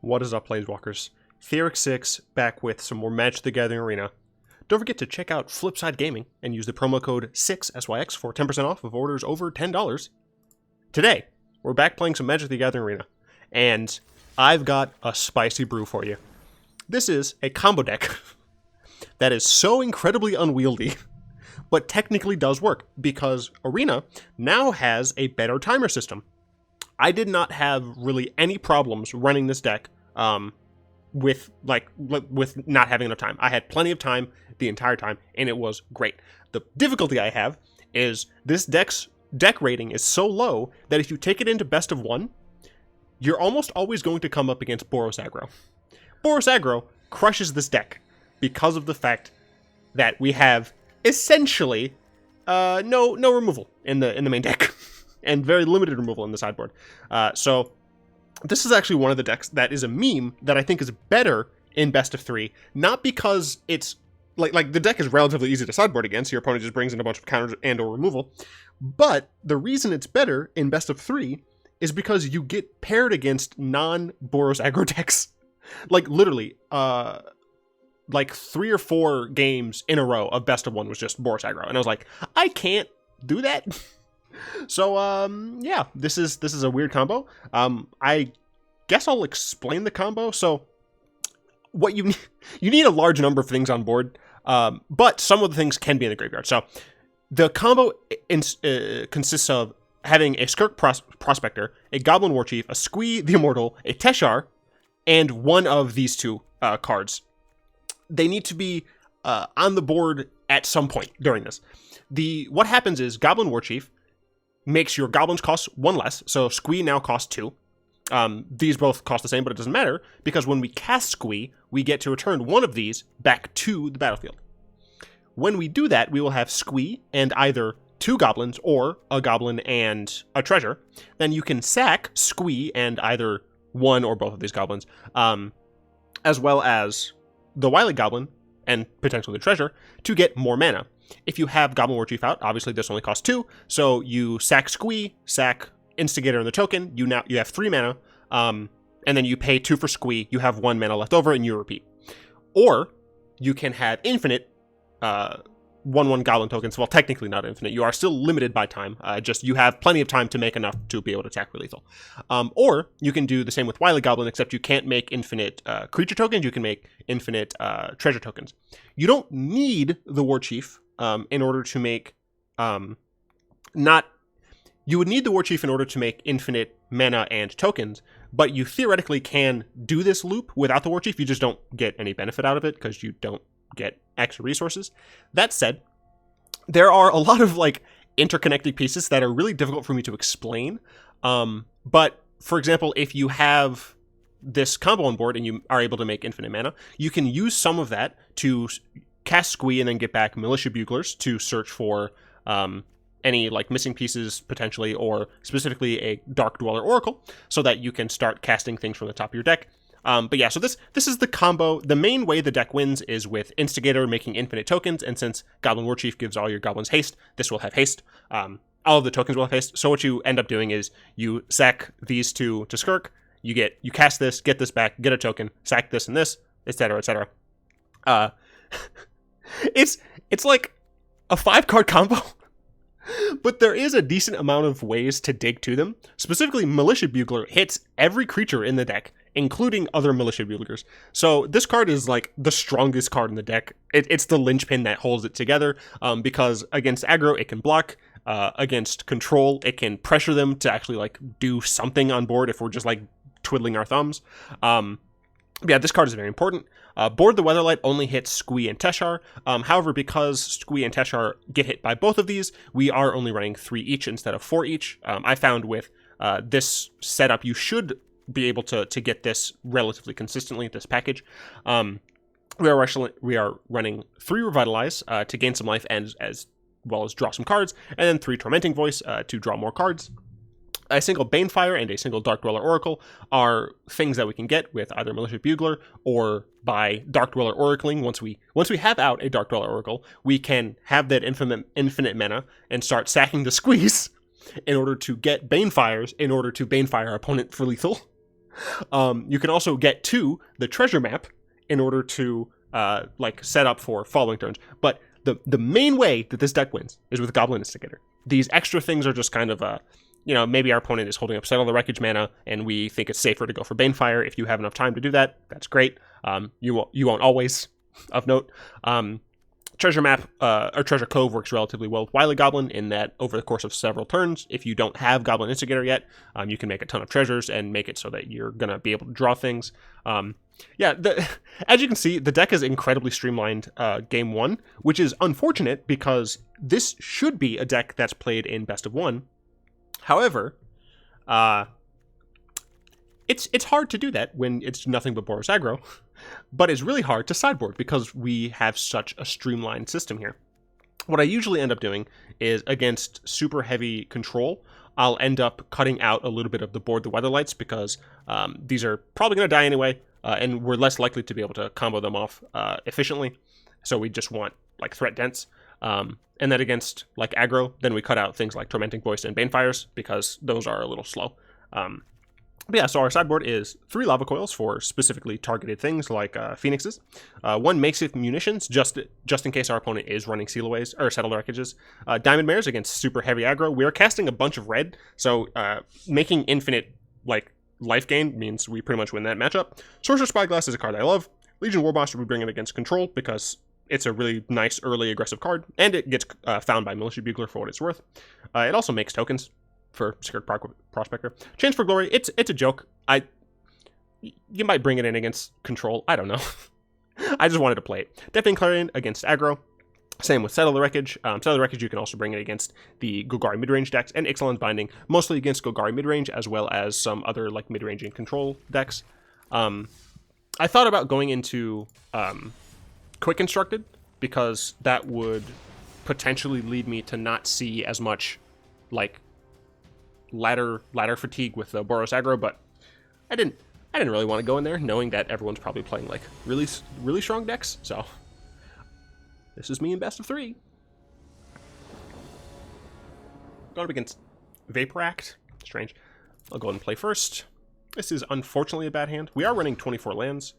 What is up, Planeswalkers? Theoric 6 back with some more Magic the Gathering Arena. Don't forget to check out Flipside Gaming and use the promo code 6SYX for 10% off of orders over $10. Today, we're back playing some Magic the Gathering Arena, and I've got a spicy brew for you. This is a combo deck that is so incredibly unwieldy, but technically does work, because Arena now has a better timer system. I did not have really any problems running this deck with not having enough time. I had plenty of time the entire time, and it was great. The difficulty I have is this deck's deck rating is so low that if you take it into best of one, you're almost always going to come up against Boros Aggro. Boros Aggro crushes this deck because of the fact that we have essentially no removal in the main deck. And very limited removal in the sideboard. So this is actually one of the decks that is a meme that I think is better in best of three. Not because it's like the deck is relatively easy to sideboard against. Your opponent just brings in a bunch of counters and or removal. But the reason it's better in best of three is because you get paired against non-Boros aggro decks. Like literally, like 3 or 4 games in a row of best of one was just Boros aggro. And I was like, I can't do that. So, yeah, this is a weird combo. I guess I'll explain the combo. So, what you need a large number of things on board, but some of the things can be in the graveyard. So, the combo consists of having a Skirk Prospector, a Goblin Warchief, a Squee, the Immortal, a Teshar, and one of these two cards. They need to be on the board at some point during this. What happens is Goblin Warchief makes your goblins cost 1 less, so Squee now costs 2. These both cost the same, but it doesn't matter, because when we cast Squee, we get to return one of these back to the battlefield. When we do that, we will have Squee and either 2 goblins or a goblin and a treasure. Then you can sack Squee and either one or both of these goblins, as well as the Wily Goblin and potentially the treasure, to get more mana. If you have Goblin Warchief out, obviously this only costs 2, so you sack Squee, sack Instigator in the token, you have 3 mana, and then you pay 2 for Squee, you have 1 mana left over, and you repeat. Or, you can have infinite 1/1 Goblin tokens, well, technically not infinite, you are still limited by time, just you have plenty of time to make enough to be able to attack for lethal. Or, you can do the same with Wily Goblin, except you can't make infinite creature tokens, you can make infinite treasure tokens. You don't need the Warchief in order to make you would need the Warchief in order to make infinite mana and tokens, but you theoretically can do this loop without the Warchief. You just don't get any benefit out of it because you don't get extra resources. That said, there are a lot of interconnected pieces that are really difficult for me to explain. But for example, if you have this combo on board and you are able to make infinite mana, you can use some of that to cast Squee and then get back Militia Buglers to search for any missing pieces potentially, or specifically a Dark Dweller Oracle, so that you can start casting things from the top of your deck. But yeah, so this is the combo. The main way the deck wins is with Instigator making infinite tokens, and since Goblin Warchief gives all your goblins haste, this will have haste. All of the tokens will have haste. So what you end up doing is you sack these two to Skirk, you cast this, get this back, get a token, sack this and this, etc., etc. It's like a 5-card combo, but there is a decent amount of ways to dig to them. Specifically, Militia Bugler hits every creature in the deck, including other Militia Buglers. So this card is the strongest card in the deck. It's the linchpin that holds it together, because against aggro, it can block. Against control, it can pressure them to actually do something on board if we're just twiddling our thumbs. Yeah, this card is very important. Board the Weatherlight only hits Squee and Teshar. However, because Squee and Teshar get hit by both of these, we are only running 3 each instead of 4 each. I found with this setup, you should be able to get this relatively consistently, this package. We are running 3 Revitalize to gain some life and as well as draw some cards, and then 3 Tormenting Voice to draw more cards. A single Banefire and a single Dark Dweller Oracle are things that we can get with either Militia Bugler or by Dark Dweller Oracling. Once we have out a Dark Dweller Oracle, we can have that infinite mana and start sacking the Squeeze in order to get Banefires in order to Banefire our opponent for lethal. You can also get to the treasure map in order to like set up for following turns. But the main way that this deck wins is with Goblin Instigator. These extra things are just kind of you know, maybe our opponent is holding up Settle the Wreckage mana, and we think it's safer to go for Banefire. If you have enough time to do that, that's great. You won't always, of note. Treasure Map or Treasure Cove works relatively well with Wily Goblin in that over the course of several turns, if you don't have Goblin Instigator yet, you can make a ton of treasures and make it so that you're going to be able to draw things. Yeah, as you can see, the deck is incredibly streamlined game one, which is unfortunate because this should be a deck that's played in best of one. However, it's hard to do that when it's nothing but Boros aggro, but it's really hard to sideboard because we have such a streamlined system here. What I usually end up doing is against super heavy control, I'll end up cutting out a little bit of the Board the Weatherlights because these are probably going to die anyway, and we're less likely to be able to combo them off efficiently. So we just want like threat dense. And then against like aggro, then we cut out things like Tormenting Voice and Banefires because those are a little slow. But yeah, so our sideboard is 3 Lava Coils for specifically targeted things like Phoenixes, 1 Makeshift Munitions just in case our opponent is running Sealaways or Settle the Wreckages, Diamond Mares against super heavy aggro. We are casting a bunch of red, so making infinite like life gain means we pretty much win that matchup. Sorcerous Spyglass is a card I love. Legion Warboss, we bring it against control because it's a really nice early aggressive card, and it gets found by Militia Bugler for what it's worth. It also makes tokens for Skirk Prospector. Chance for Glory, it's a joke. You might bring it in against control. I don't know. I just wanted to play it. Deafening Clarion against aggro. Same with Settle the Wreckage. Settle the Wreckage, you can also bring it against the Golgari midrange decks, and Ixalan's Binding, mostly against Golgari midrange, as well as some other like midrange and control decks. I thought about going into Quick Constructed, because that would potentially lead me to not see as much like ladder fatigue with the Boros aggro, but I didn't really want to go in there knowing that everyone's probably playing like really strong decks. So this is me in best of 3. Going up against Vapor Act. Strange. I'll go ahead and play first. This is unfortunately a bad hand. We are running 24 lands.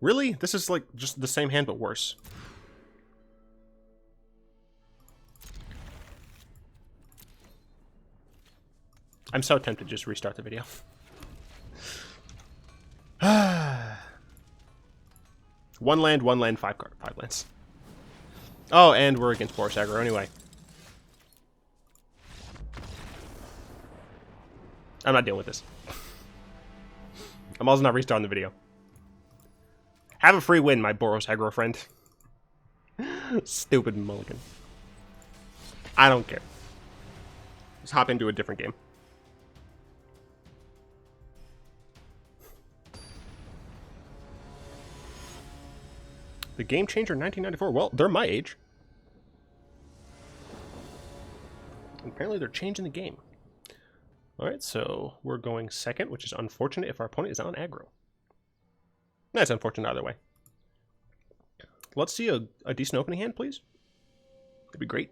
Really? This is like just the same hand, but worse. I'm so tempted to just restart the video. One land, 5 lands. Oh, and we're against Boros aggro anyway. I'm not dealing with this. I'm also not restarting the video. Have a free win, my Boros aggro friend. Stupid mulligan. I don't care. Let's hop into a different game. The Game Changer 1994. Well, they're my age. Apparently they're changing the game. Alright, so we're going second, which is unfortunate if our opponent is on aggro. That's unfortunate either way. Let's see a decent opening hand, please. That'd be great.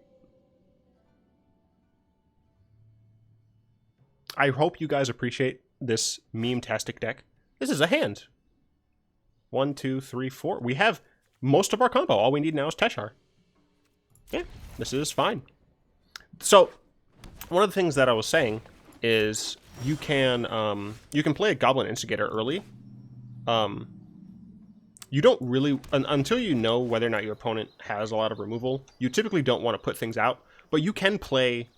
I hope you guys appreciate this meme-tastic deck. This is a hand. 1, 2, 3, 4. We have most of our combo. All we need now is Teshar. Yeah, this is fine. So, one of the things that I was saying is you can play a Goblin Instigator early. You don't really, until you know whether or not your opponent has a lot of removal, you typically don't want to put things out, but you can play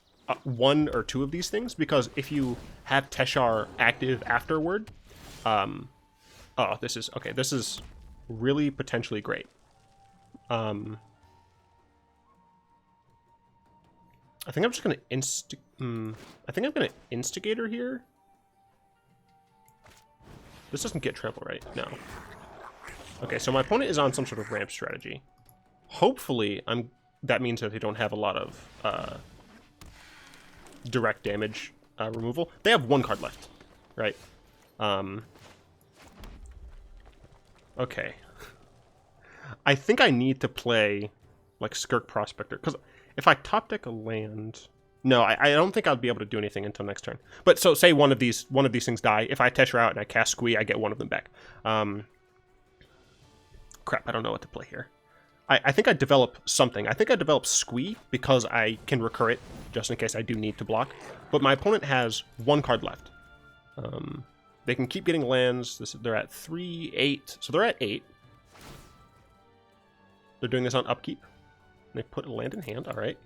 1 or 2 of these things, because if you have Teshar active afterward, oh, this is really potentially great. I think I'm just gonna I think I'm gonna Instigator here. This doesn't get trample, right? No. Okay, so my opponent is on some sort of ramp strategy. Hopefully, that means that they don't have a lot of direct damage removal. They have 1 card left, right? Okay. I think I need to play like Skirk Prospector, because if I top deck a land, No, I don't think I'll be able to do anything until next turn. But so say one of these things die. If I Teshar out and I cast Squee, I get one of them back. Crap, I don't know what to play here. I think I develop something. I think I develop Squee because I can recur it just in case I do need to block. But my opponent has 1 card left. They can keep getting lands. They're at 3, 8. So they're at 8. They're doing this on upkeep. They put a land in hand. All right.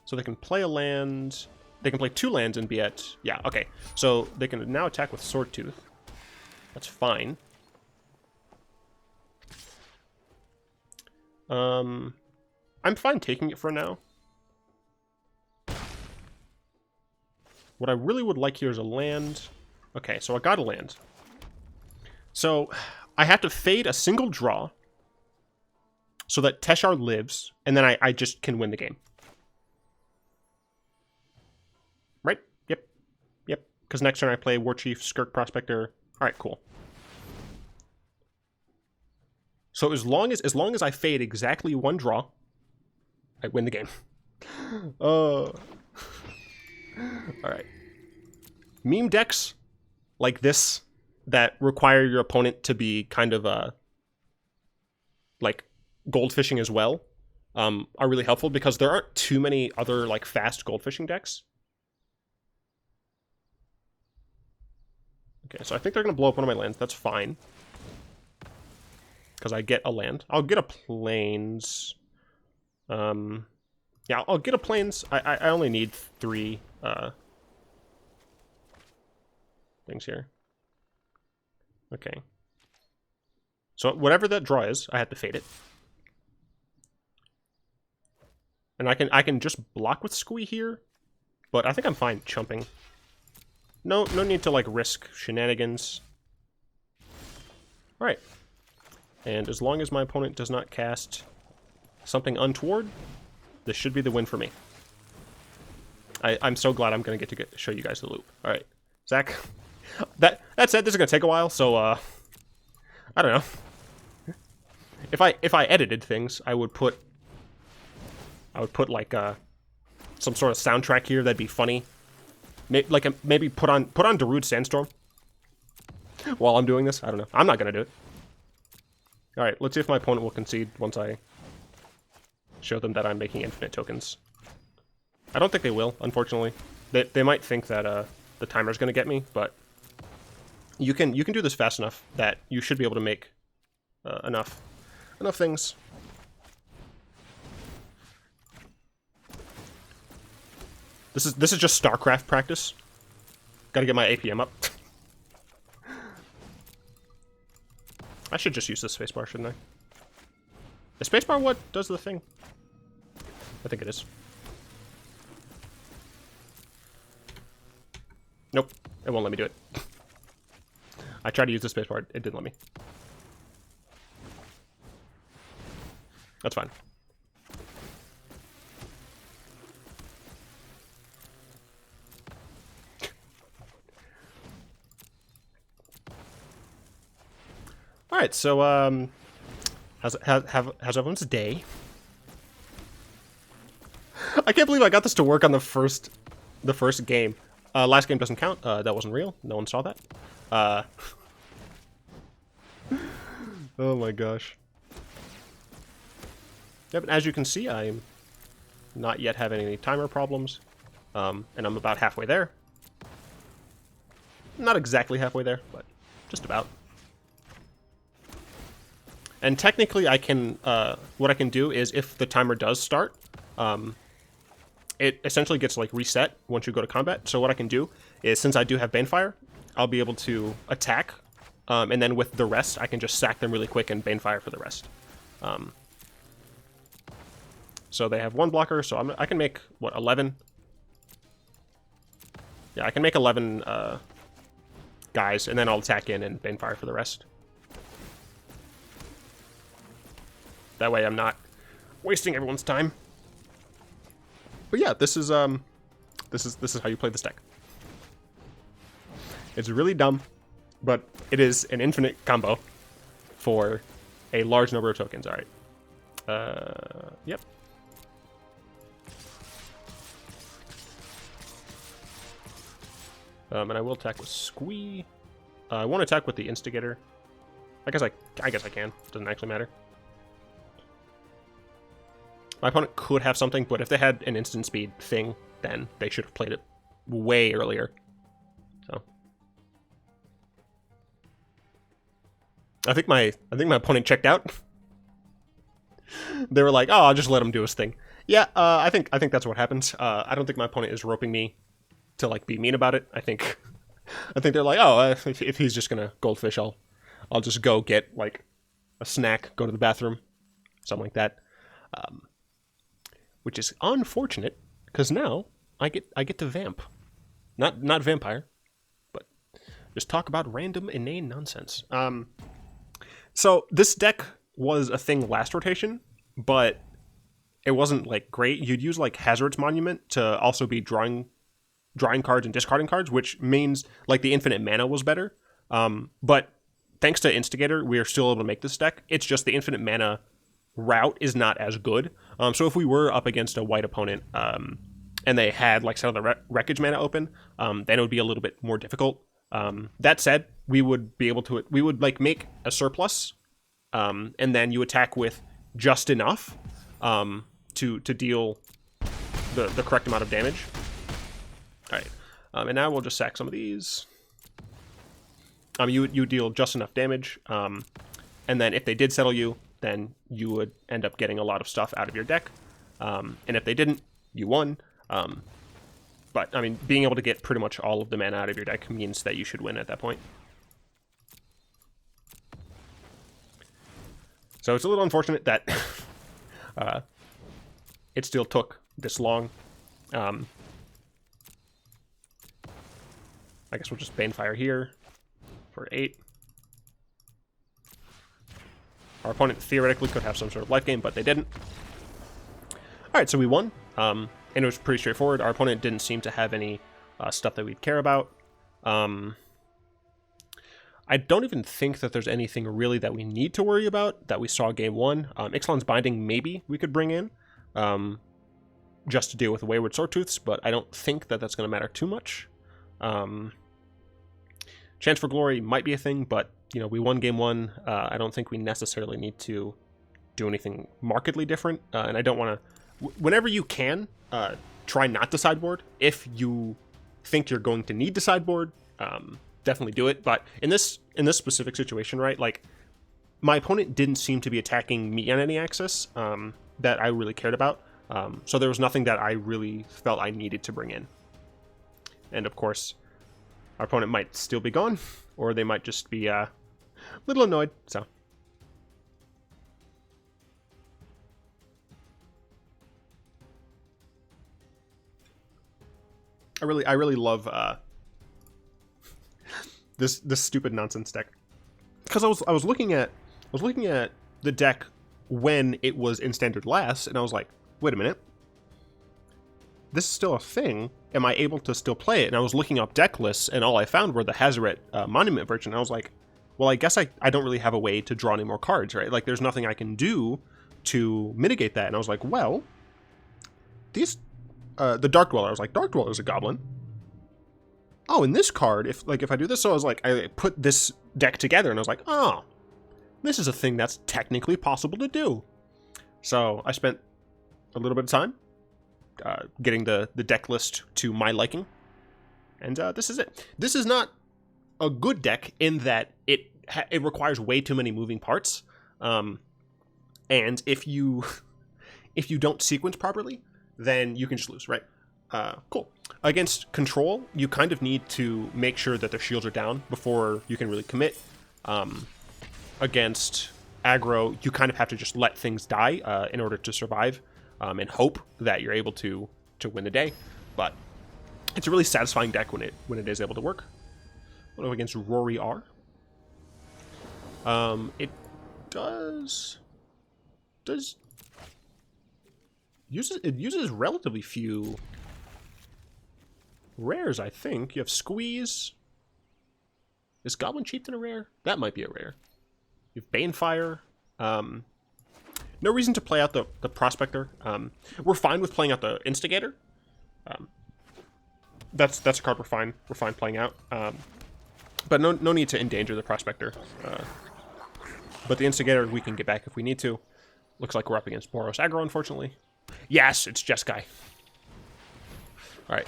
So they can play a land. They can play 2 lands and be at... Yeah, okay. So they can now attack with Swordtooth. That's fine. I'm fine taking it for now. What I really would like here is a land. Okay, so I got a land. So I have to fade a single draw so that Teshar lives, and then I just can win the game. Right? Yep. Yep. Because next turn I play Warchief, Skirk Prospector. Alright, cool. So as long as I fade exactly 1 draw, I win the game. Alright. Meme decks like this that require your opponent to be kind of like goldfishing as well are really helpful because there aren't too many other like fast goldfishing decks. Okay, so I think they're going to blow up one of my lands. That's fine. Because I get a land. I'll get a plains. Yeah, I'll get a plains. I only need 3 things here. Okay. So whatever that draw is, I have to fade it. And I can just block with Squee here, but I think I'm fine chumping. No need to like risk shenanigans. All right. And as long as my opponent does not cast something untoward, this should be the win for me. I'm so glad I'm going to get to show you guys the loop. All right, Zach. That said, this is going to take a while, so I don't know. If I edited things, I would put like some sort of soundtrack here that'd be funny. Maybe put on Darude Sandstorm while I'm doing this. I don't know. I'm not going to do it. All right, let's see if my opponent will concede once I show them that I'm making infinite tokens. I don't think they will, unfortunately. They might think that the timer's going to get me, but you can do this fast enough that you should be able to make enough things. This is just StarCraft practice. Got to get my APM up. I should just use the spacebar, shouldn't I? The spacebar what does the thing? I think it is. Nope, it won't let me do it. I tried to use the spacebar, it didn't let me. That's fine. All right, so how's everyone's day? I can't believe I got this to work on the first game. Last game doesn't count. That wasn't real. No one saw that. Oh my gosh. Yeah, but as you can see, I'm not yet having any timer problems, and I'm about halfway there. Not exactly halfway there, but just about. And technically, I can. What I can do is, if the timer does start, it essentially gets like reset once you go to combat. So what I can do is, since I do have Banefire, I'll be able to attack, and then with the rest, I can just sack them really quick and Banefire for the rest. So they have 1 blocker, so I can make what 11. Yeah, I can make 11 guys, and then I'll attack in and Banefire for the rest. That way I'm not wasting everyone's time. But yeah, this is how you play this deck. It's really dumb, but it is an infinite combo for a large number of tokens. All right. Yep. And I will attack with Squee. I won't attack with the Instigator. I guess I can. Doesn't actually matter. My opponent could have something, but if they had an instant speed thing, then they should have played it way earlier. So I think my opponent checked out. They were like, "Oh, I'll just let him do his thing." Yeah, I think that's what happens. I don't think my opponent is roping me to like be mean about it. I think they're like, "Oh, if he's just gonna goldfish, I'll just go get like a snack, go to the bathroom, something like that." Which is unfortunate because now I get to vamp, not vampire, but just talk about random inane nonsense. So this deck was a thing last rotation, but it wasn't like great. You'd use like Hazard's Monument to also be drawing cards and discarding cards, which means like the infinite mana was better. But thanks to Instigator, we are still able to make this deck. It's just the infinite mana route is not as good. So if we were up against a white opponent and they had like Settle the Wreckage mana open, then it would be a little bit more difficult. That said, we would be able to, we would like make a surplus and then you attack with just enough to deal the correct amount of damage. All right, and now we'll just sack some of these. You deal just enough damage, and then if they did settle you, then you would end up getting a lot of stuff out of your deck. And if they didn't, you won. But, I mean, being able to get pretty much all of the mana out of your deck means that you should win at that point. So it's a little unfortunate that it still took this long. I guess we'll just Banefire here for 8. Our opponent theoretically could have some sort of life gain, but they didn't. Alright, so we won. And it was pretty straightforward. Our opponent didn't seem to have any stuff that we'd care about. I don't even think that there's anything really that we need to worry about that we saw game 1. Ixalan's Binding, maybe we could bring in just to deal with Wayward Swordtooths, but I don't think that that's going to matter too much. Chance for Glory might be a thing, but you know, we won game 1. I don't think we necessarily need to do anything markedly different, and I don't want to. Whenever you can, try not to sideboard. If you think you're going to need to sideboard, definitely do it. But in this specific situation, right, like my opponent didn't seem to be attacking me on any axis that I really cared about. So there was nothing that I really felt I needed to bring in. And of course, our opponent might still be gone, or they might just be a little annoyed. So. I really love this stupid nonsense deck, because I was looking at the deck when it was in Standard last, and I was like, wait a minute, this is still a thing. Am I able to still play it? And I was looking up deck lists, and all I found were the Hazoret Monument version. I was like, well, I guess I don't really have a way to draw any more cards, right? Like, there's nothing I can do to mitigate that. And I was like, well, these. The Dark Dweller. I was like, Dark Dweller is a goblin. Oh, in this card, if I do this, so I was like, I put this deck together, and I was like, oh, this is a thing that's technically possible to do. So I spent a little bit of time getting the deck list to my liking, and this is it. This is not a good deck in that it requires way too many moving parts, and if you don't sequence properly, then you can just lose, right? Cool. Against control, you kind of need to make sure that their shields are down before you can really commit. Against aggro, you kind of have to just let things die in order to survive and hope that you're able to win the day. But it's a really satisfying deck when it is able to work. What about against Rory R? It uses relatively few rares, I think. You have Squeeze. Is Goblin Chieftain a rare? That might be a rare. You have Banefire. No reason to play out the Prospector. We're fine with playing out the Instigator. that's a card we're fine playing out. But no need to endanger the Prospector. But the Instigator we can get back if we need to. Looks like we're up against Boros aggro, unfortunately. Yes, it's Jeskai. Alright.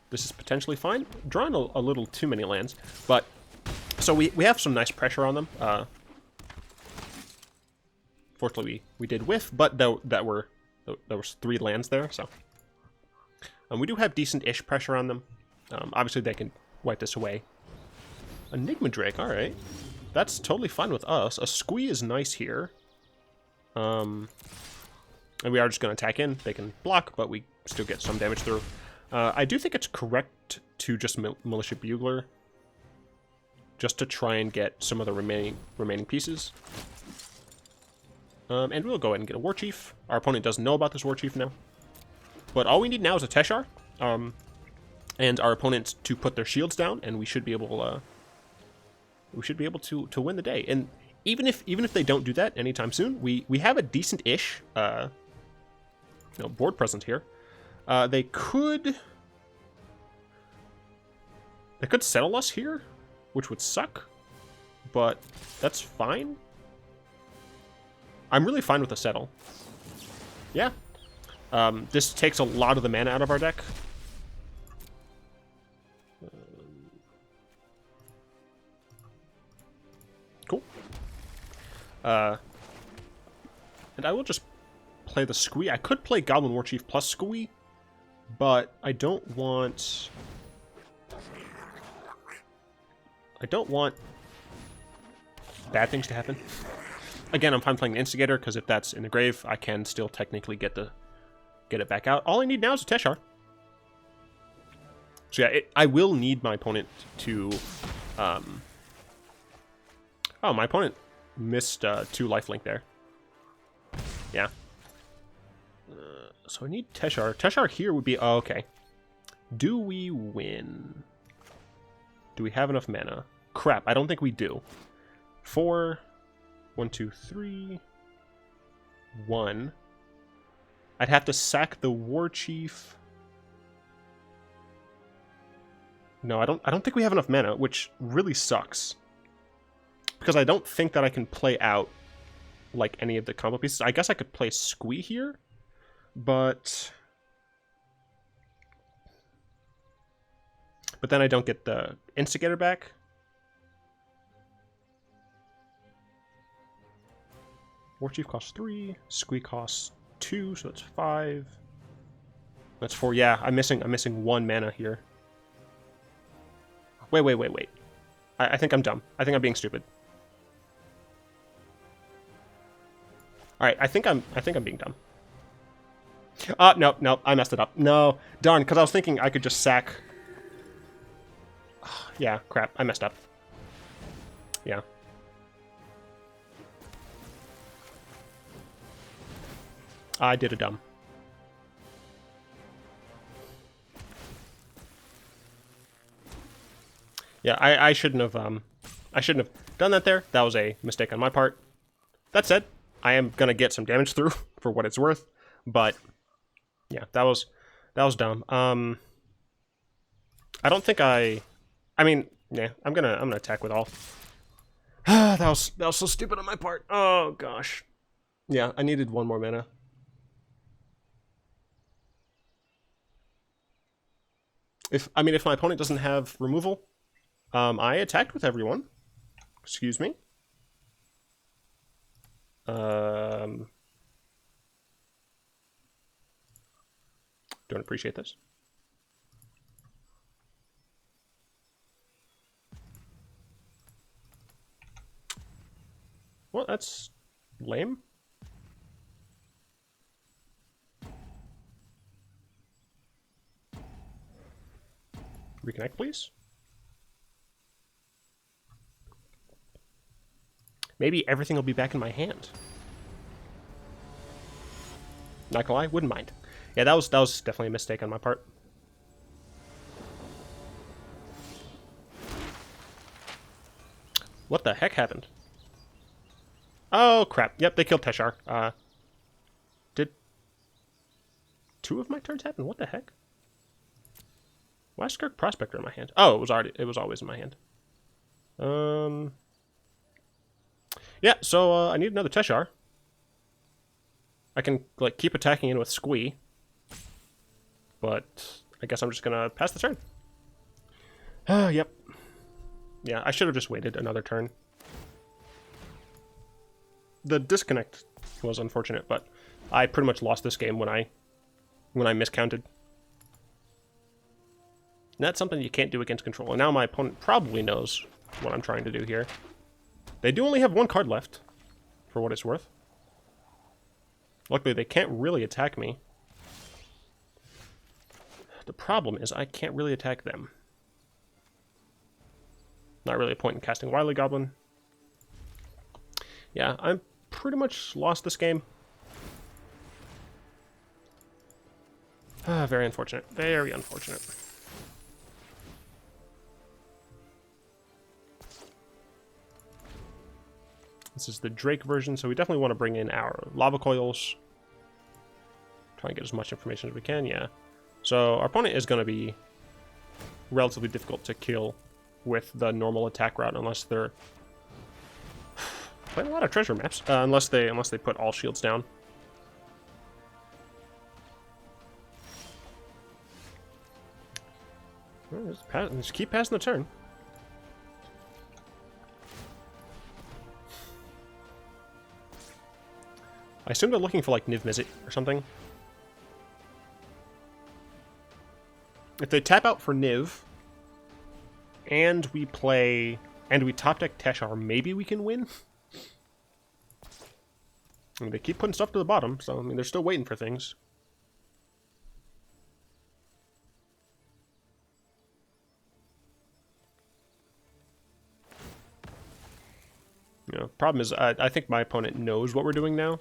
This is potentially fine. Drawing a little too many lands. But, so we have some nice pressure on them. Fortunately, we did whiff, but there was 3 lands there, so. We do have decent-ish pressure on them. Obviously, they can wipe this away. Enigma Drake, alright. That's totally fine with us. A Squee is nice here. And we are just going to attack in. They can block, but we still get some damage through. I do think it's correct to just Militia Bugler. Just to try and get some of the remaining pieces. And we'll go ahead and get a Warchief. Our opponent doesn't know about this Warchief now. But all we need now is a Teshar. And our opponents to put their shields down, and we should be able to win the day. And even if they don't do that anytime soon, we have a decent-ish board presence here. They could settle us here, which would suck, but that's fine. I'm really fine with a settle. Yeah. This takes a lot of the mana out of our deck. Cool. And I will just play the Squee. I could play Goblin Warchief plus Squee, but I don't want bad things to happen. Again, I'm fine playing the Instigator, because if that's in the grave, I can still technically get it back out. All I need now is a Teshar. So yeah, I will need my opponent to... Oh, my opponent missed 2 lifelink there. Yeah. So I need Teshar. Teshar here would be... Oh, okay. Do we win? Do we have enough mana? Crap, I don't think we do. 4... 1, 2, 3... 1. I'd have to sack the Warchief. No, I don't think we have enough mana, which really sucks. Because I don't think that I can play out like any of the combo pieces. I guess I could play Squee here, but then I don't get the Instigator back. Warchief costs 3, Squee costs 2, so that's 5. That's 4. Yeah, I'm missing 1 mana here. Wait. I think I'm dumb. I think I'm being stupid. Alright, I think I'm being dumb. No, I messed it up. No, darn, because I was thinking I could just sack. Yeah, crap, I messed up. Yeah. I did a dumb. Yeah, I shouldn't have done that there. That was a mistake on my part. That said, I am gonna get some damage through for what it's worth, but yeah, that was dumb. I don't think I mean, yeah, I'm gonna attack with all. that was so stupid on my part. Oh gosh. Yeah, I needed 1 more mana. If my opponent doesn't have removal, I attacked with everyone. Excuse me. Don't appreciate this. Well, that's lame. Reconnect, please. Maybe everything will be back in my hand. Not gonna lie, wouldn't mind. Yeah, that was definitely a mistake on my part. What the heck happened? Oh crap! Yep, they killed Teshar. Did 2 of my turns happen? What the heck? Why is Skirk Prospector in my hand? Oh, it was always in my hand. Yeah, so I need another Teshar. I can like keep attacking in with Squee, but I guess I'm just gonna pass the turn. Yep. Yeah, I should have just waited another turn. The disconnect was unfortunate, but I pretty much lost this game when I miscounted. And that's something you can't do against control. And now my opponent probably knows what I'm trying to do here. They do only have one card left, for what it's worth. Luckily, they can't really attack me. The problem is I can't really attack them. Not really a point in casting Wily Goblin. Yeah, I'm pretty much lost this game. Very unfortunate. Very unfortunate. This is the Drake version, so we definitely want to bring in our Lava Coils. Try and get as much information as we can, yeah. So our opponent is going to be relatively difficult to kill with the normal attack route, unless they're playing a lot of treasure maps. Unless they put all shields down. Just keep passing the turn. I assume they're looking for like Niv Mizzet or something. If they tap out for Niv, and we top deck Teshar, maybe we can win. I mean, they keep putting stuff to the bottom, so I mean they're still waiting for things. You know, problem is I think my opponent knows what we're doing now.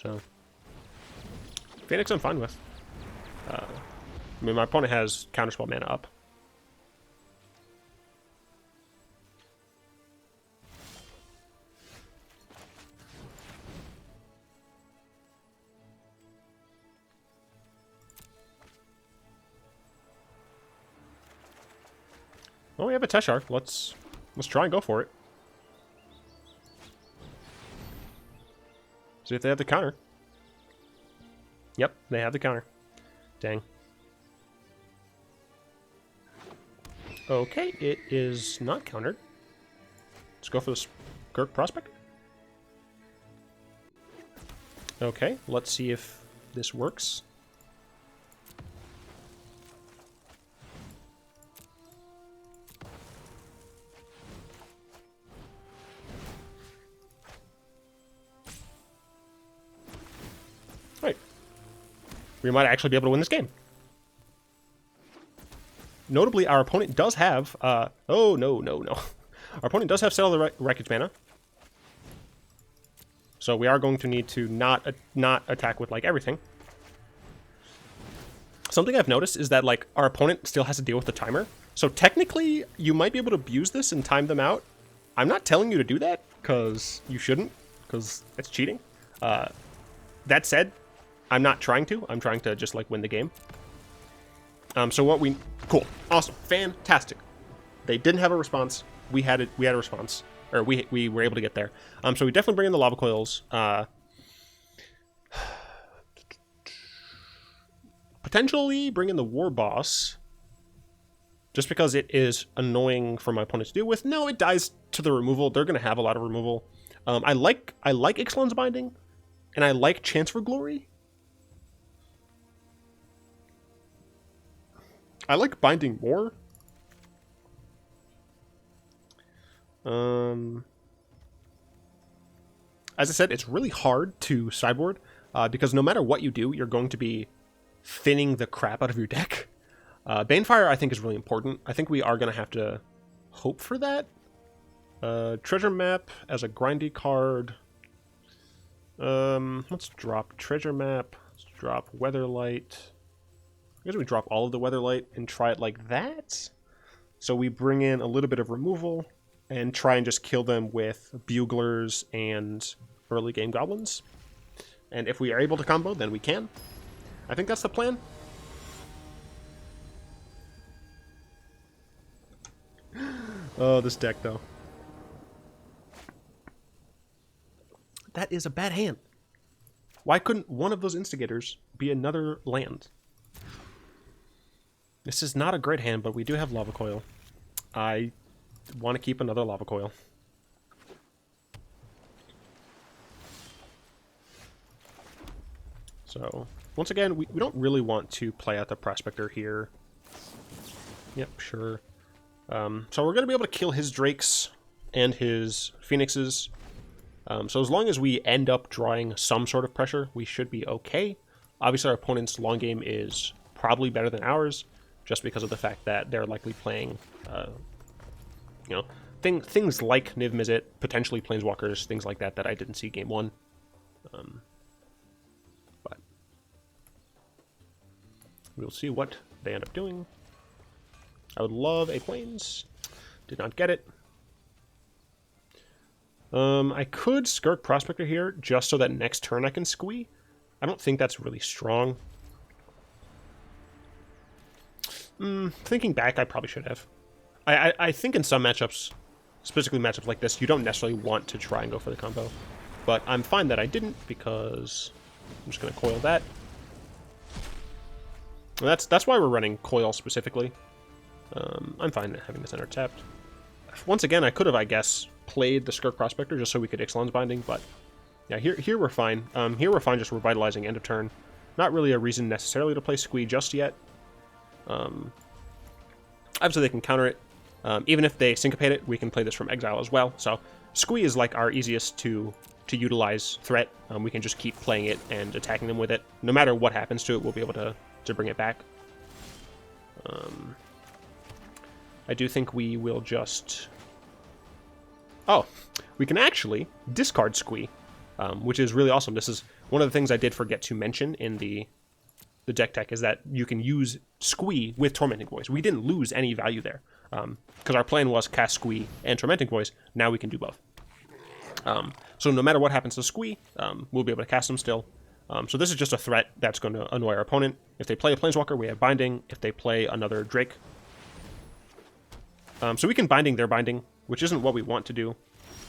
So Phoenix I'm fine with. I mean, my opponent has counterspell mana up. Well, we have a Teshar. Let's try and go for it. See if they have the counter. Yep, they have the counter. Dang. Okay, it is not countered. Let's go for the Skirk Prospector. Okay, let's see if this works. Right. We might actually be able to win this game. Notably, our opponent does have... oh, no. Our opponent does have Settle the Wreckage mana. So we are going to need to not attack with, like, everything. Something I've noticed is that, like, our opponent still has to deal with the timer. So technically, you might be able to abuse this and time them out. I'm not telling you to do that, because you shouldn't, because it's cheating. That said, I'm not trying to. I'm trying to just, like, win the game. So what we... Cool. Awesome. Fantastic. They didn't have a response. We had a response. Or we were able to get there. So we definitely bring in the Lava Coils. Potentially bring in the Warboss. Just because it is annoying for my opponent to deal with. No, it dies to the removal. They're going to have a lot of removal. I like Ixalan's Binding. And I like Chance for Glory. I like Binding more. As I said, it's really hard to sideboard because no matter what you do, you're going to be thinning the crap out of your deck. Banefire, I think, is really important. I think we are going to have to hope for that. Treasure Map as a grindy card. Let's drop Treasure Map. Let's drop Weatherlight. I guess we drop all of the Weatherlight and try it like that. So we bring in a little bit of removal and try and just kill them with Buglers and early game Goblins. And if we are able to combo, then we can. I think that's the plan. Oh, this deck, though. That is a bad hand. Why couldn't one of those Instigators be another land? This is not a great hand, but we do have Lava Coil. I want to keep another Lava Coil. So, once again, we don't really want to play out the Prospector here. Yep, sure. So we're going to be able to kill his Drakes and his Phoenixes. So as long as we end up drawing some sort of pressure, we should be okay. Obviously, our opponent's long game is probably better than ours, just because of the fact that they're likely playing, you know, things like Niv Mizzet, potentially Planeswalkers, things like that I didn't see game one. But we'll see what they end up doing. I would love a Plains. Did not get it. I could Skirk Prospector here, just so that next turn I can Squee. I don't think that's really strong. Thinking back, I probably should have. I think in some matchups, specifically matchups like this, you don't necessarily want to try and go for the combo. But I'm fine that I didn't, because I'm just going to coil that. And that's why we're running coil specifically. I'm fine having this enter tapped. Once again, I could have, I guess, played the Skirk Prospector just so we could Ixalan's Binding, but yeah, here we're fine. Here we're fine just Revitalizing end of turn. Not really a reason necessarily to play Squee just yet. Obviously they can counter it. Even if they syncopate it, we can play this from exile as well. So Squee is like our easiest to utilize threat. We can just keep playing it and attacking them with it. No matter what happens to it, we'll be able to bring it back. I do think we will just... Oh, we can actually discard Squee, which is really awesome. This is one of the things I did forget to mention in the DeckTech, is that you can use Squee with Tormenting Voice. We didn't lose any value there, because our plan was cast Squee and Tormenting Voice. Now we can do both. So no matter what happens to Squee, we'll be able to cast them still. So this is just a threat that's going to annoy our opponent. If they play a Planeswalker, we have Binding. If they play another Drake... so we can Binding their Binding, which isn't what we want to do.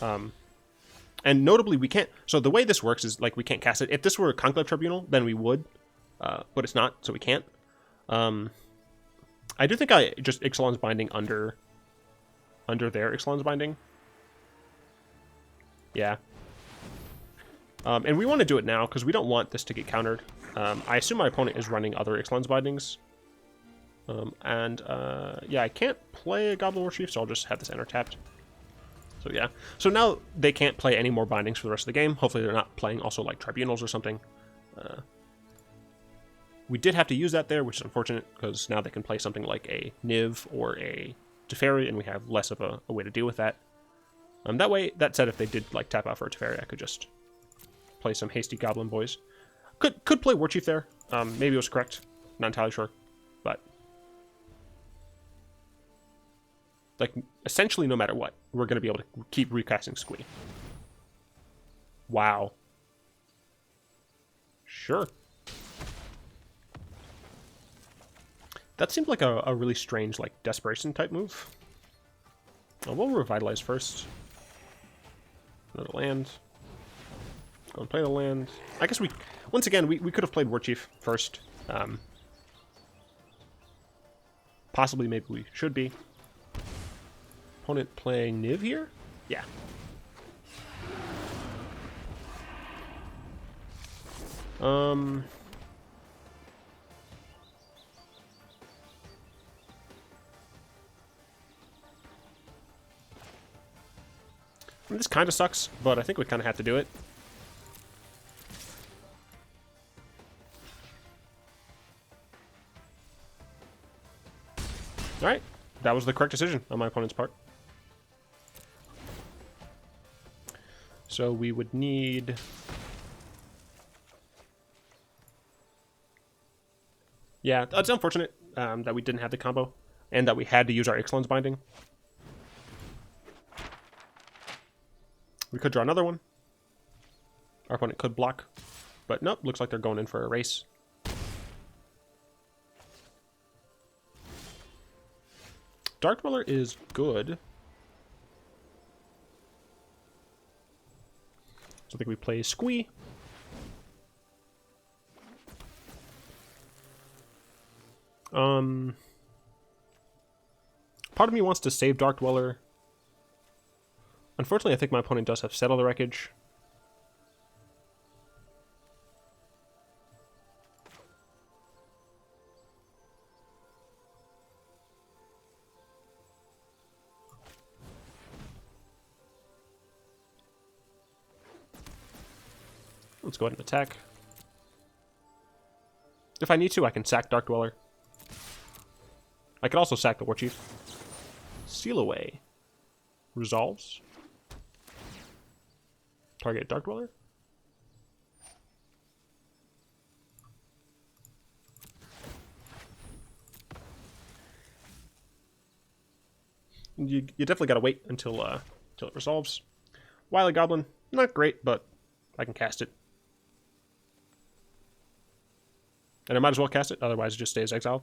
And notably, we can't... So the way this works is, like, we can't cast it. If this were a Conclave Tribunal, then we would. But it's not, so we can't. I do think I just Ixalan's Binding under their Ixalan's Binding. Yeah. And we want to do it now, because we don't want this to get countered. I assume my opponent is running other Ixalan's Bindings. Yeah, I can't play a Goblin Warchief, so I'll just have this enter tapped. So yeah. So now they can't play any more bindings for the rest of the game. Hopefully they're not playing also like Tribunals or something. We did have to use that there, which is unfortunate, because now they can play something like a Niv or a Teferi, and we have less of a way to deal with that. That way, that said, if they did like tap out for a Teferi, I could just play some hasty Goblin Boys. Could play Warchief there. Maybe it was correct. Not entirely sure. But like, essentially, no matter what, we're going to be able to keep recasting Squee. Wow. Sure. That seemed like a really strange, like, Desperation type move. We'll Revitalize first. Another land. Go and play the land. I guess once again, we could have played Warchief first. Possibly, maybe we should be. Opponent playing Niv here? Yeah. This kind of sucks, but I think we kind of have to do it. Alright, that was the correct decision on my opponent's part. So we would need... Yeah, it's unfortunate that we didn't have the combo, and that we had to use our Ixalan's Binding. We could draw another one. Our opponent could block, but nope, looks like they're going in for a race. Dark Dweller is good. So I think we play Squee. Part of me wants to save Dark Dweller. Unfortunately, I think my opponent does have Settle the Wreckage. Let's go ahead and attack. If I need to, I can sack Dark Dweller. I could also sack the Warchief. Seal away. Resolves. Target Dark Dweller. You definitely gotta wait until it resolves. Wily Goblin, not great, but I can cast it. And I might as well cast it, otherwise it just stays exiled.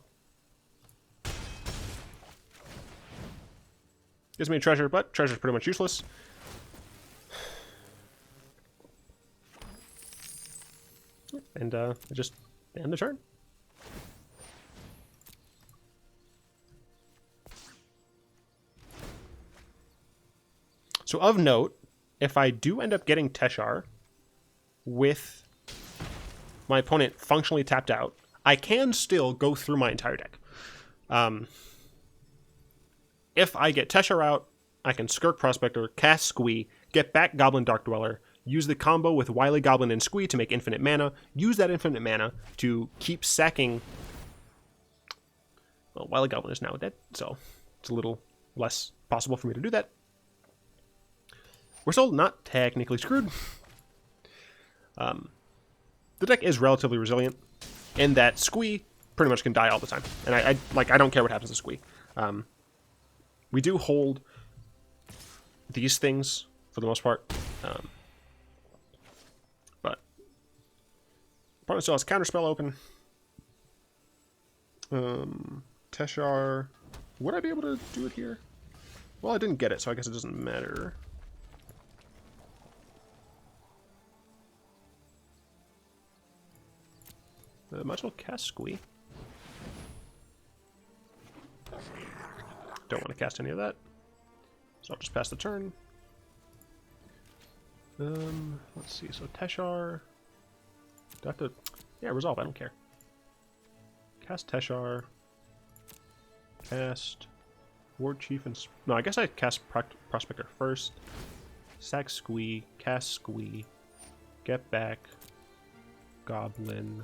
Gives me a treasure, but treasure's pretty much useless. And I just end the turn. So of note, if I do end up getting Teshar with my opponent functionally tapped out, I can still go through my entire deck. If I get Teshar out, I can Skirk Prospector, cast Squee, get back Goblin Dark Dweller, use the combo with Wily Goblin and Squee to make infinite mana, use that infinite mana to keep sacking... Well, Wily Goblin is now dead, so it's a little less possible for me to do that. We're still not technically screwed. The deck is relatively resilient in that Squee pretty much can die all the time. And I don't care what happens to Squee. We do hold these things for the most part. But opponent still has Counterspell open. Teshar. Would I be able to do it here? Well, I didn't get it, so I guess it doesn't matter. Might as well cast Squee. Don't want to cast any of that. So I'll just pass the turn. Let's see. So Teshar. Do I have to... Yeah, resolve. I don't care. Cast Teshar. Cast Warchief and... No, I guess I cast Prospector first. Sack Squee. Cast Squee. Get back Goblin.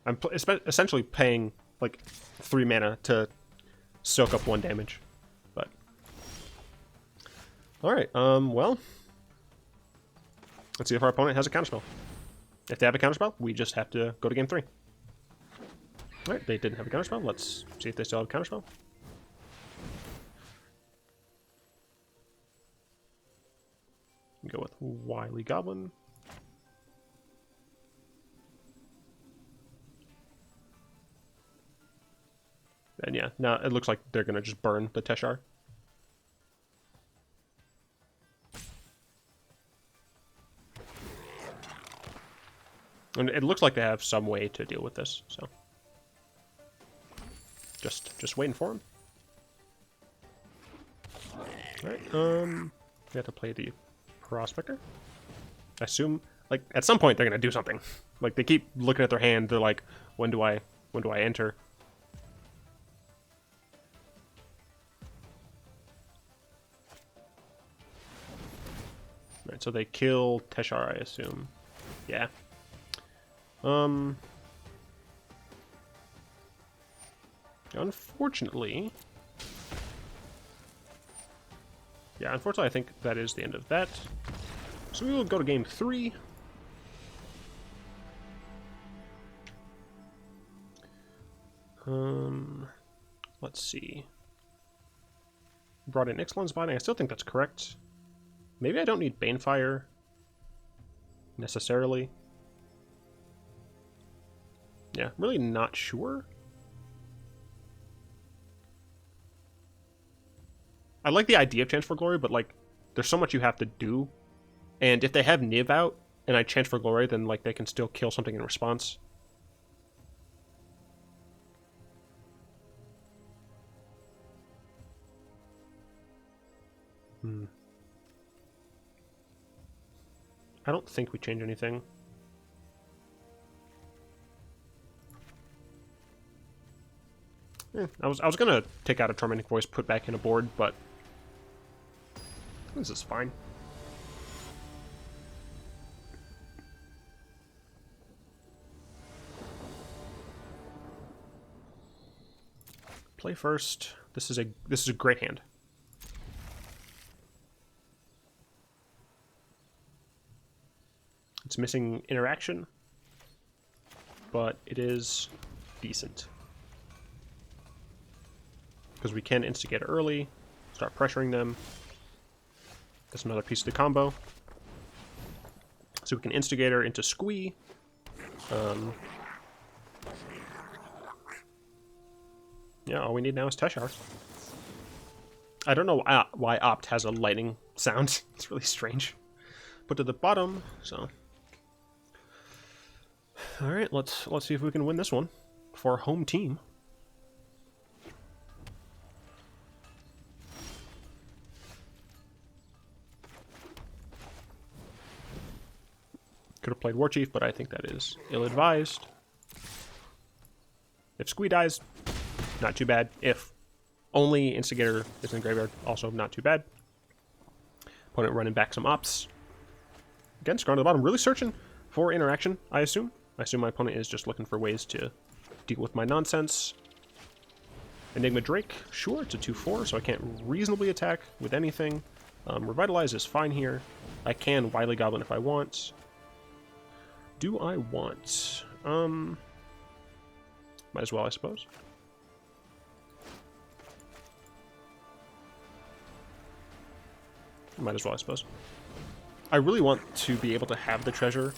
I'm essentially paying like 3 mana to soak up 1 damage, but all right. Well, let's see if our opponent has a counterspell. If they have a counterspell, we just have to go to game 3. All right, they didn't have a counterspell. Let's see if they still have a counterspell. Go with Wily Goblin. And yeah, now it looks like they're going to just burn the Teshar. And it looks like they have some way to deal with this, so just waiting for them. Alright, we have to play the Prospector. I assume, like, at some point they're going to do something. Like, they keep looking at their hand, they're like, when do I enter? Right, so they kill Teshar, I assume. Yeah. Unfortunately... Yeah, unfortunately I think that is the end of that. So we will go to game 3. Let's see. Brought in Ixalan's body. I still think that's correct. Maybe I don't need Banefire necessarily. Yeah, really not sure. I like the idea of Chance for Glory, but like there's so much you have to do. And if they have Niv out, and I chant for glory, then like they can still kill something in response. I don't think we change anything. I was gonna take out a Tormenting Voice, put back in a board, but this is fine. Play first. This is a great hand. It's missing interaction, but it is decent. Because we can instigate early, start pressuring them. That's another piece of the combo. So we can Instigator into Squee. Yeah, all we need now is Teshar. I don't know why Opt has a lightning sound. It's really strange. Put to the bottom, so... Alright, let's see if we can win this one for our home team. Could have played Warchief, but I think that is ill-advised. If Squee dies, not too bad. If only Instigator is in the graveyard, also not too bad. Opponent running back some Ops. Again, scroll to the bottom. Really searching for interaction, I assume. I assume my opponent is just looking for ways to deal with my nonsense. Enigma Drake, sure, it's a 2/4, so I can't reasonably attack with anything. Revitalize is fine here. I can Wily Goblin if I want. Do I want? Might as well, I suppose. Might as well, I suppose. I really want to be able to have the treasure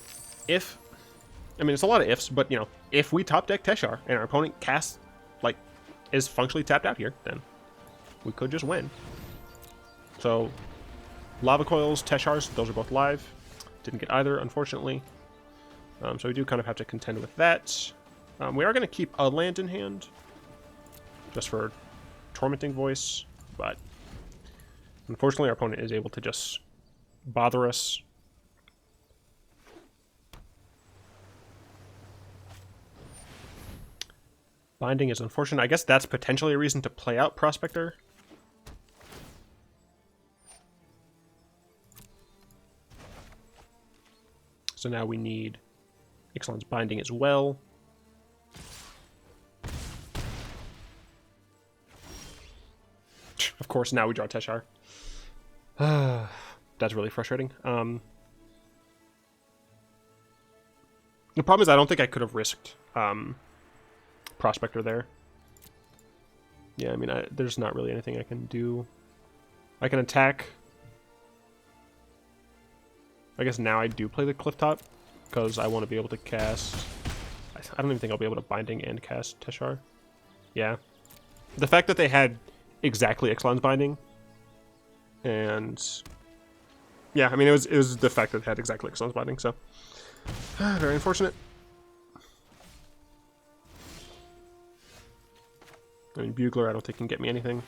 if... I mean, it's a lot of ifs, but, you know, if we top deck Teshar and our opponent casts, like, is functionally tapped out here, then we could just win. So, Lava Coils, Teshars, those are both live. Didn't get either, unfortunately. So we do kind of have to contend with that. We are going to keep a land in hand, just for Tormenting Voice, but unfortunately our opponent is able to just bother us. Binding is unfortunate. I guess that's potentially a reason to play out Prospector. So now we need Ixalan's Binding as well. Of course, now we draw Teshar. That's really frustrating. The problem is I don't think I could have risked Prospector there. Yeah, I mean, there's not really anything I can do. I can attack. I guess now I do play the Clifftop, because I want to be able to cast... I don't even think I'll be able to Binding and cast Teshar. Yeah. The fact that they had exactly Ixalan's Binding, and... yeah, I mean, it was the fact that they had exactly Ixalan's Binding, so... very unfortunate. I mean, Bugler I don't think can get me anything.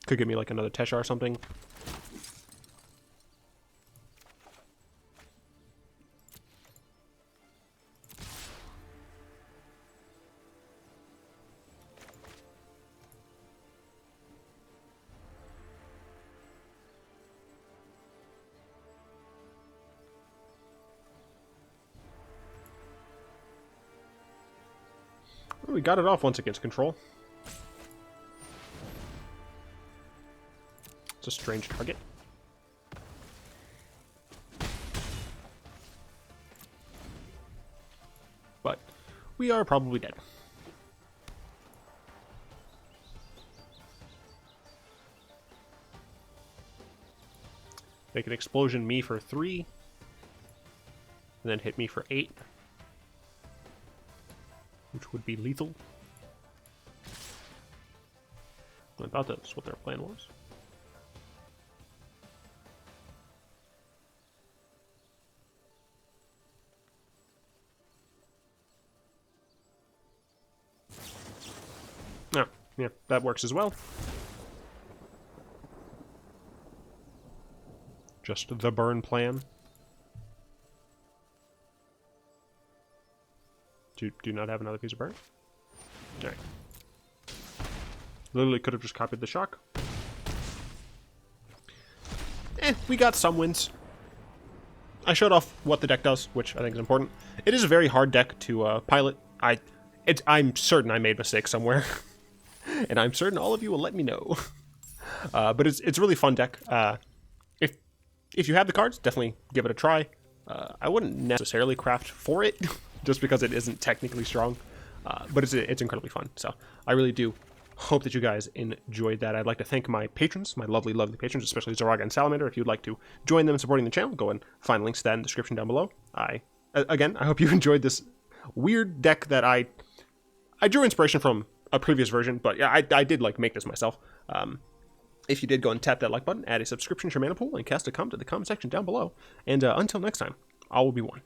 Could give me like another Teshar or something. We got it off once it gets control. It's a strange target. But we are probably dead. Make an explosion me for 3. and then hit me for 8, which would be lethal. I thought that's what their plan was. Oh, yeah, that works as well. Just the burn plan. Do not have another piece of burn? Alright. Literally could have just copied the shock. We got some wins. I showed off what the deck does, which I think is important. It is a very hard deck to pilot. I'm certain I made mistakes somewhere. And I'm certain all of you will let me know. But it's a really fun deck. If you have the cards, definitely give it a try. I wouldn't necessarily craft for it, just because it isn't technically strong. But it's incredibly fun. So I really do hope that you guys enjoyed that. I'd like to thank my patrons, my lovely, lovely patrons, especially Zoraga and Salamander. If you'd like to join them in supporting the channel, go and find links to that in the description down below. Again, I hope you enjoyed this weird deck that I drew inspiration from a previous version, but yeah, I did like make this myself. If you did, go and tap that like button, add a subscription to your mana pool, and cast a comment in the comment section down below. And until next time, I will be one.